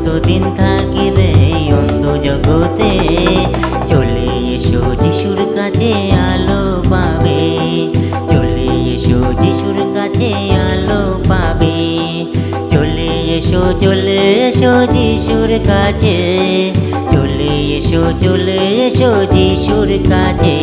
কতদিন থাকিবে এই অন্ধ জগতে। চলে এসো যিশুর কাছে আলো পাবে, চলে এসো যিশুর কাছে আলো পাবে। চলে এসো যিশুর কাছে, চলে এসো যিশুর কাছে।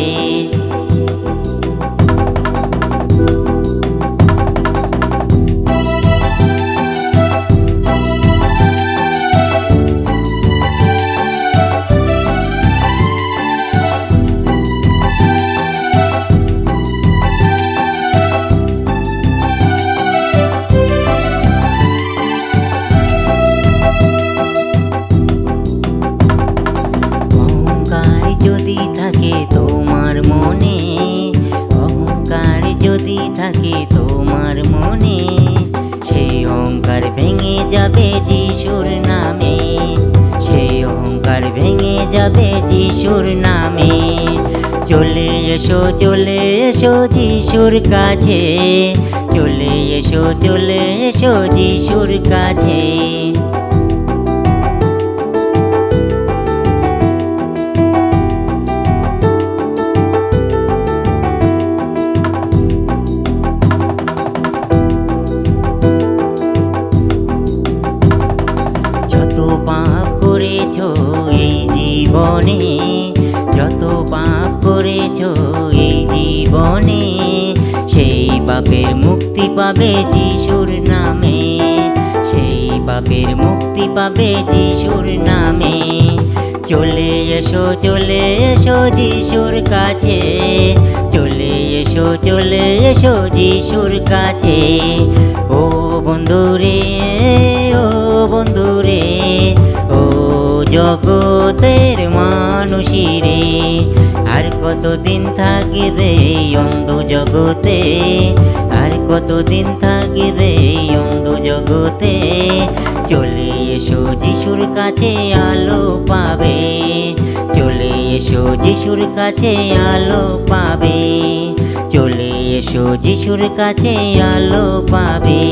যদি থাকে তোমার মনে, অহংকার যদি থাকে তোমার মনে, সেই অহংকার ভেঙে যাবে যিশুর নামে, সেই অহংকার ভেঙে যাবে যিশুর নামে। চলে এসো যিশুর কাছে, চলে এসো যিশুর কাছে। যত পাপ করেছো এই জীবনে, যত পাপ করেছো এই জীবনে, সেই পাপের মুক্তি পাবে যিশুর নামে, সেই পাপের মুক্তি পাবে যিশুর নামে। চলে এসো যিশুর কাছে, চলে এসো যিশুর কাছে। ও বন্ধুরে, ও বন্ধুরে, ও জগতের মানুষিরে, আর কতদিন থাকিবে এই অন্ধ জগতে, আর কতদিন থাকিবে এই অন্ধ জগতে। চলে এসো যিশুর কাছে আলো পাবে, চলে এসো যিশুর কাছে আলো পাবে, চলে এসো যিশুর কাছে আলো পাবে।